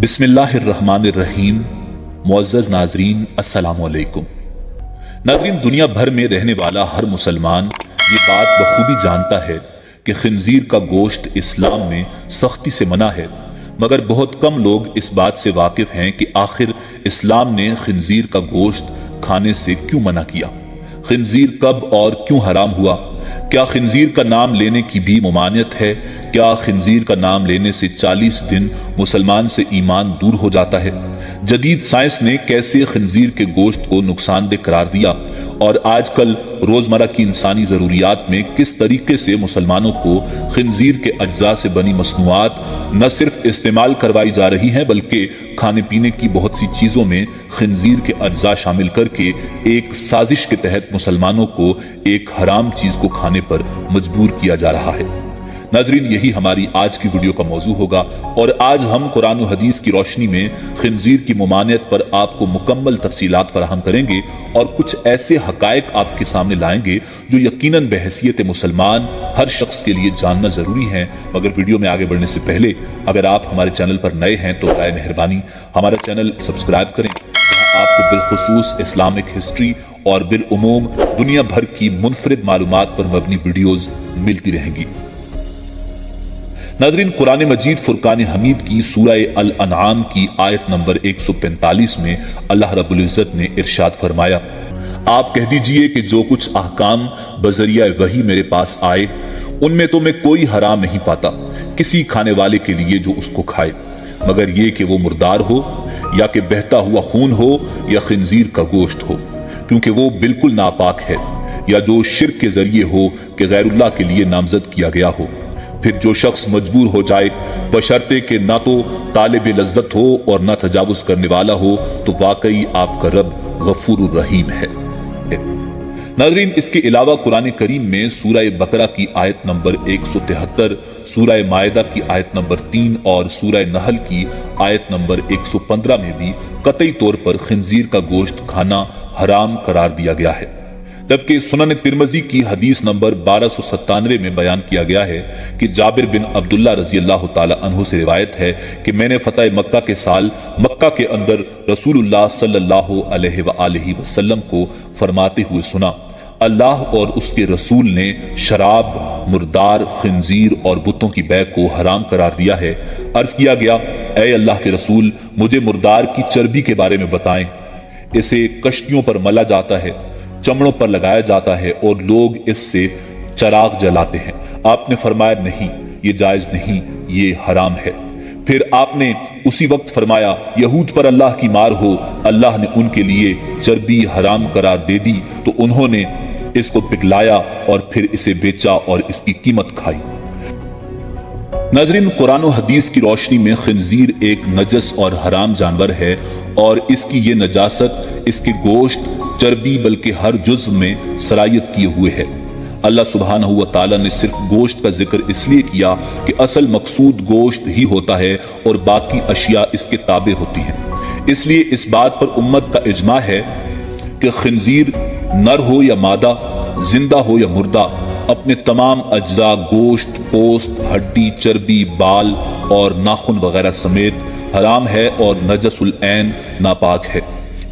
بسم اللہ الرحمن الرحیم۔ معزز ناظرین السلام علیکم۔ ناظرین، دنیا بھر میں رہنے والا ہر مسلمان یہ بات بخوبی جانتا ہے کہ خنزیر کا گوشت اسلام میں سختی سے منع ہے، مگر بہت کم لوگ اس بات سے واقف ہیں کہ آخر اسلام نے خنزیر کا گوشت کھانے سے کیوں منع کیا، خنزیر کب اور کیوں حرام ہوا، کیا خنزیر کا نام لینے کی بھی ممانعت ہے، کیا خنزیر کا نام لینے سے 40 دن مسلمان سے ایمان دور ہو جاتا ہے، جدید سائنس نے کیسے خنزیر کے گوشت کو نقصان دہ قرار دیا، اور آج کل روزمرہ کی انسانی ضروریات میں کس طریقے سے مسلمانوں کو خنزیر کے اجزاء سے بنی مصنوعات نہ صرف استعمال کروائی جا رہی ہیں بلکہ کھانے پینے کی بہت سی چیزوں میں خنزیر کے اجزاء شامل کر کے ایک سازش کے تحت مسلمانوں کو ایک حرام چیز کو کھانے پر مجبور کیا جا رہا ہے۔ ناظرین، یہی ہماری آج کی ویڈیو کا موضوع ہوگا، اور آج ہم قرآن و حدیث کی روشنی میں خنزیر کی ممانعت پر آپ کو مکمل تفصیلات فراہم کریں گے اور کچھ ایسے حقائق آپ کے سامنے لائیں گے جو یقیناً بحیثیت مسلمان ہر شخص کے لیے جاننا ضروری ہیں۔ مگر ویڈیو میں آگے بڑھنے سے پہلے اگر آپ ہمارے چینل پر نئے ہیں تو برائے مہربانی ہمارا چینل سبسکرائب کریں، جہاں آپ کو بالخصوص اسلامک ہسٹری اور بالعموم دنیا بھر کی منفرد معلومات پر مبنی ویڈیوز ملتی رہیں گی۔ ناظرین، قرآن مجید فرقان حمید کی سورہ الانعام کی آیت نمبر 145 میں اللہ رب العزت نے ارشاد فرمایا، آپ کہہ دیجئے کہ جو کچھ احکام بذریعہ وحی میرے پاس آئے ان میں تو میں کوئی حرام نہیں پاتا کسی کھانے والے کے لیے جو اس کو کھائے، مگر یہ کہ وہ مردار ہو یا کہ بہتا ہوا خون ہو یا خنزیر کا گوشت ہو، کیونکہ وہ بالکل ناپاک ہے، یا جو شرک کے ذریعے ہو کہ غیر اللہ کے لیے نامزد کیا گیا ہو۔ پھر جو شخص مجبور ہو جائے بشرطے کہ نہ تو طالب لذت ہو اور نہ تجاوز کرنے والا ہو تو واقعی آپ کا رب غفور الرحیم ہے۔ ناظرین، اس کے علاوہ قرآن کریم میں سورہ بقرہ کی آیت نمبر 173، سورہ مائدہ کی آیت نمبر 3 اور سورہ نحل کی آیت نمبر 115 میں بھی قطعی طور پر خنزیر کا گوشت کھانا حرام قرار دیا گیا ہے، جبکہ سنن ترمذی کی حدیث نمبر 1297 میں بیان کیا گیا ہے کہ جابر بن عبداللہ رضی اللہ تعالی عنہ سے روایت ہے کہ میں نے فتح مکہ کے سال مکہ کے اندر رسول اللہ صلی اللہ علیہ وآلہ وسلم کو فرماتے ہوئے سنا، اللہ اور اس کے رسول نے شراب، مردار، خنزیر اور بتوں کی بیع کو حرام قرار دیا ہے۔ عرض کیا گیا، اے اللہ کے رسول، مجھے مردار کی چربی کے بارے میں بتائیں، اسے کشتیوں پر ملا جاتا ہے، چمڑوں پر لگایا جاتا ہے اور لوگ اس سے چراغ جلاتے ہیں۔ آپ نے فرمایا، نہیں، یہ جائز نہیں، یہ حرام ہے۔ پھر آپ نے اسی وقت فرمایا، یہود پر اللہ کی مار ہو، اللہ نے ان کے لیے چربی حرام قرار دے دی تو انہوں نے اس کو پگھلایا اور پھر اسے بیچا اور اس کی قیمت کھائی۔ ناظرین، قرآن و حدیث کی روشنی میں خنزیر ایک نجس اور حرام جانور ہے، اور اس کی یہ نجاست اس کے گوشت، چربی بلکہ ہر جزو میں سرایت کیے ہوئے ہے۔ اللہ سبحانہ و تعالی نے صرف گوشت کا ذکر اس لیے کیا کہ اصل مقصود گوشت ہی ہوتا ہے اور باقی اشیاء اس کے تابع ہوتی ہیں۔ اس لیے اس بات پر امت کا اجماع ہے کہ خنزیر نر ہو یا مادہ، زندہ ہو یا مردہ، اپنے تمام اجزاء گوشت، پوست، ہڈی، چربی، بال اور ناخن وغیرہ سمیت حرام ہے اور نجس العین، ناپاک ہے۔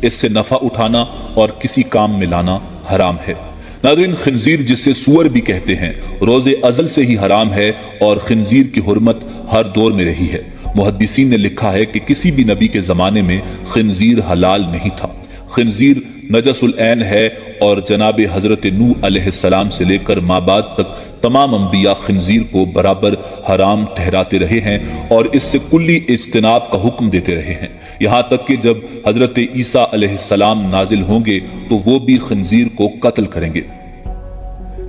اس سے نفع اٹھانا اور کسی کام میں لانا حرام ہے۔ ناظرین، خنزیر جسے سور بھی کہتے ہیں روز ازل سے ہی حرام ہے، اور خنزیر کی حرمت ہر دور میں رہی ہے۔ محدثین نے لکھا ہے کہ کسی بھی نبی کے زمانے میں خنزیر حلال نہیں تھا۔ خنزیر نجس العین ہے، اور جناب حضرت نوح علیہ السلام سے لے کر ماں بعد تک تمام انبیاء خنزیر کو برابر حرام ٹھہراتے رہے ہیں اور اس سے کلی اجتناب کا حکم دیتے رہے ہیں، یہاں تک کہ جب حضرت عیسیٰ علیہ السلام نازل ہوں گے تو وہ بھی خنزیر کو قتل کریں گے۔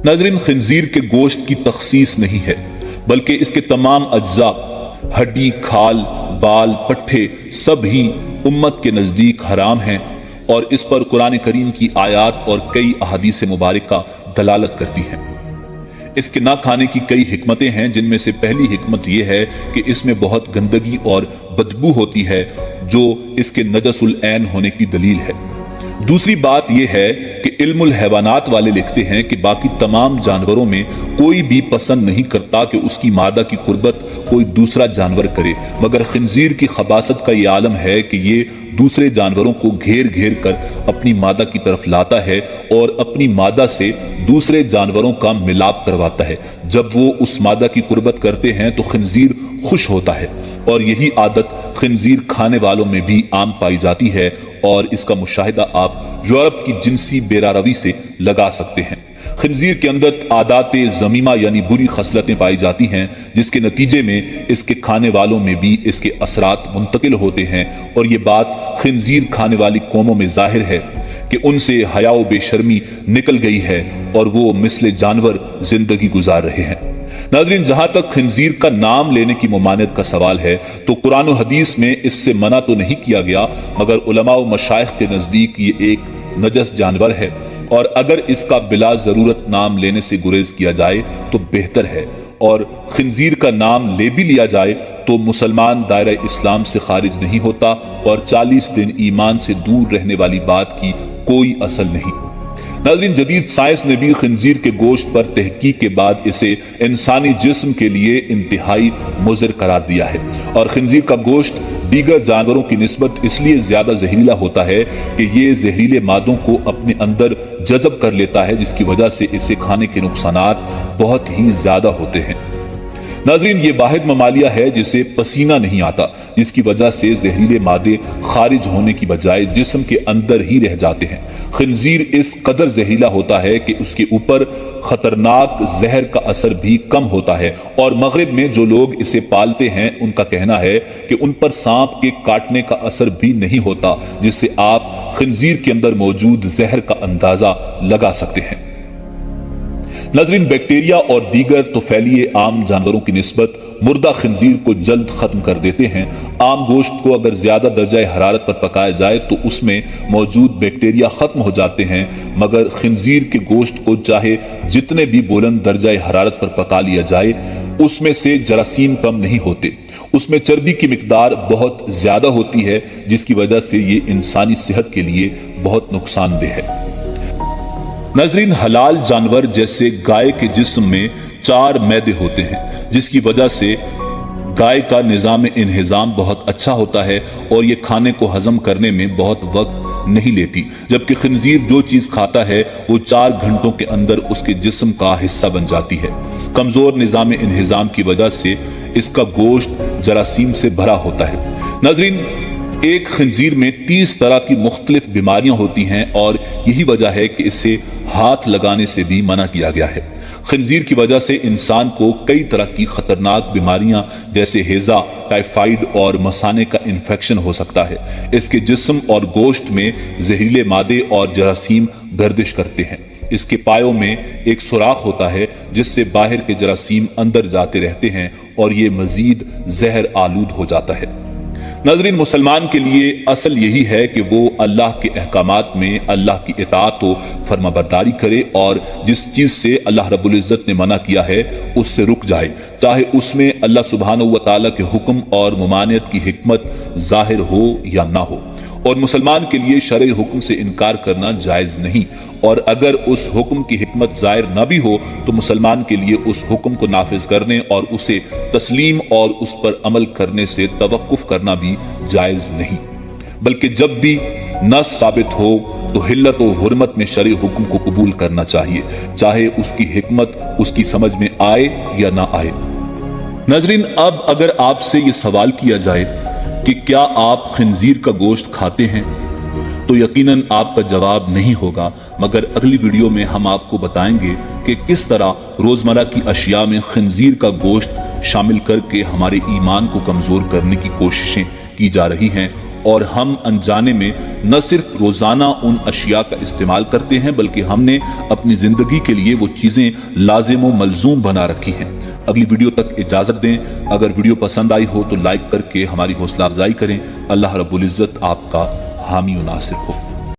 ناظرین، خنزیر کے گوشت کی تخصیص نہیں ہے بلکہ اس کے تمام اجزاء، ہڈی، کھال، بال، پٹھے، سب ہی امت کے نزدیک حرام ہیں، اور اس پر قرآن کریم کی آیات اور کئی احادیث مبارکہ دلالت کرتی ہیں۔ اس کے نہ کھانے کی کئی حکمتیں ہیں، جن میں سے پہلی حکمت یہ ہے کہ اس میں بہت گندگی اور بدبو ہوتی ہے جو اس کے نجس العین ہونے کی دلیل ہے۔ दूसरी बात यह है कि इल्मुल हैवानात वाले लिखते हैं कि बाकी तमाम जानवरों में कोई भी पसंद नहीं करता कि उसकी मादा की कुर्बत कोई दूसरा जानवर करे, मगर खिंजीर की खबासत का ये आलम है कि ये दूसरे जानवरों को घेर घेर कर अपनी मादा की तरफ लाता है और अपनी मादा से दूसरे जानवरों का मिलाप करवाता है। जब वो उस मादा की कुर्बत करते हैं तो खिंजीर खुश होता है, और यही आदत खिंजीर खाने वालों में भी आम पाई जाती है, और इसका मुशाहिदा आप यूरोप की जिनसी बेरारवी से लगा सकते हैं। खिंजीर के अंदर आदाते ज़मीमा यानी बुरी खसलतें पाई जाती हैं, जिसके नतीजे में इसके खाने वालों में भी इसके असरात मुंतकिल होते हैं, और ये बात खिंजीर खाने वाली कौमों में जाहिर है कि उनसे हया व बेशर्मी निकल गई है और वो मिसले जानवर जिंदगी गुजार रहे हैं। नाज़रीन, जहां तक खिंजीर का नाम लेने की मुमानियत का सवाल है तो कुरान और हदीस में इससे मना तो नहीं किया गया, मगर उलमा व मशाइख के नजदीक ये एक नजस जानवर है, और अगर इसका बिला जरूरत नाम लेने से गुरेज किया जाए तो बेहतर है, और खिंजीर का नाम ले भी लिया जाए तो मुसलमान दायरा इस्लाम से खारिज नहीं होता, और 40 दिन ईमान से दूर रहने वाली बात की कोई असल नहीं। नाज़रीन, जदीद साइंस ने भी खिंजीर के गोश्त पर तहकीक के बाद इसे इंसानी जिस्म के लिए इंतहाई मुज़र करार दिया है, और खिंजीर का गोश्त दीगर जानवरों की निस्बत इसलिए ज्यादा जहरीला होता है कि ये जहरीले मादों को अपने अंदर जज़ब कर लेता है, जिसकी वजह से इसे खाने के नुकसानात बहुत ही ज्यादा होते हैं। नाज़रीन, ये वाहिद ममालिया है जिसे पसीना नहीं आता, जिसकी वजह से जहरीले मादे खारिज होने की बजाय जिस्म के अंदर ही रह जाते हैं। खिंजीर इस कदर जहरीला होता है कि उसके ऊपर खतरनाक जहर का असर भी कम होता है, और मगरिब में जो लोग इसे पालते हैं उनका कहना है कि उन पर सांप के काटने का असर भी नहीं होता, जिससे आप खिंजीर के अंदर मौजूद जहर का अंदाजा लगा सकते हैं। नाज़रीन, बैक्टीरिया और दीगर तोफैलिए आम जानवरों की निस्बत मुर्दा खिंजीर को जल्द खत्म कर देते हैं। आम गोश्त को अगर ज्यादा दर्जा हरारत पर पकाया जाए तो उसमें मौजूद बैक्टीरिया खत्म हो जाते हैं, मगर खिंजीर के गोश्त को चाहे जितने भी बुलंद दर्जा हरारत पर पका लिया जाए उसमें से जरासीम कम नहीं होते। उसमें चर्बी की मिकदार बहुत ज्यादा होती है, जिसकी वजह से ये इंसानी सेहत के लिए बहुत नुकसानदेह है। नाज़रीन, हलाल जानवर जैसे गाय के जिस्म में 4 मैदे होते हैं, जिसकी वजह से गाय का निज़ाम इंहिज़ाम बहुत अच्छा होता है और ये खाने को हजम करने में बहुत वक्त नहीं लेती, जबकि खिंजीर जो चीज खाता है वो 4 घंटों के अंदर उसके जिस्म का हिस्सा बन जाती है। कमजोर निज़ाम इंहिज़ाम की वजह से इसका गोश्त जरासीम से भरा होता है। नाज़रीन, एक खिंजीर में 30 तरह की मुख्तलिफ बीमारियां होती हैं, और यही वजह है कि इसे हाथ लगाने से भी मना किया गया है। खिंजीर की वजह से इंसान को कई तरह की खतरनाक बीमारियां जैसे हैजा, टाइफाइड और मसाने का इन्फेक्शन हो सकता है। इसके जिस्म और गोश्त में जहरीले मादे और जरासीम गर्दिश करते हैं। इसके पायों में एक सुराख होता है जिससे बाहर के जरासीम अंदर जाते रहते हैं और ये मजीद जहर आलूद हो जाता है। नाज़रीन, मुसलमान के लिए असल यही है कि वो अल्लाह के अहकामात में अल्लाह की इताअत व फरमाबरदारी करे, और जिस चीज से अल्लाह रब्बुल इज्जत ने मना किया है उससे रुक जाए, चाहे उसमें अल्लाह सुब्हानहू व तआला के हुक्म और मुमानियत की हिकमत जाहिर हो या ना हो। और मुसलमान के लिए शरई हुक्म से इनकार करना जायज नहीं, और अगर उस हुक्म की हिकमत जाहिर न भी हो तो मुसलमान के लिए उस हुक्म को नाफिज करने और उसे तस्लीम और उस पर अमल करने से तवक्कुफ करना भी जायज नहीं, बल्कि जब भी नस साबित हो तो हिल्लत व हुर्मत में शरई हुक्म को कबूल करना चाहिए, चाहे उसकी हिकमत उसकी समझ में आए या ना आए। नाज़रीन, अब अगर आपसे ये सवाल किया जाए कि क्या आप खिंजीर का गोश्त खाते हैं, तो यकीनन आपका जवाब नहीं होगा, मगर अगली वीडियो में हम आपको बताएंगे कि किस तरह रोजमर्रा की अशिया में खिंजीर का गोश्त शामिल करके हमारे ईमान को कमजोर करने की कोशिशें की जा रही हैं, और हम अनजाने में न सिर्फ रोजाना उन अशिया का इस्तेमाल करते हैं बल्कि हमने अपनी जिंदगी के लिए वो चीजें लाजिम व मलजूम बना रखी हैं। अगली वीडियो तक इजाजत दें। अगर वीडियो पसंद आई हो तो लाइक करके हमारी हौसला अफजाई करें। अल्लाह रब्बुल इज्जत आपका हामी व नासिर हो।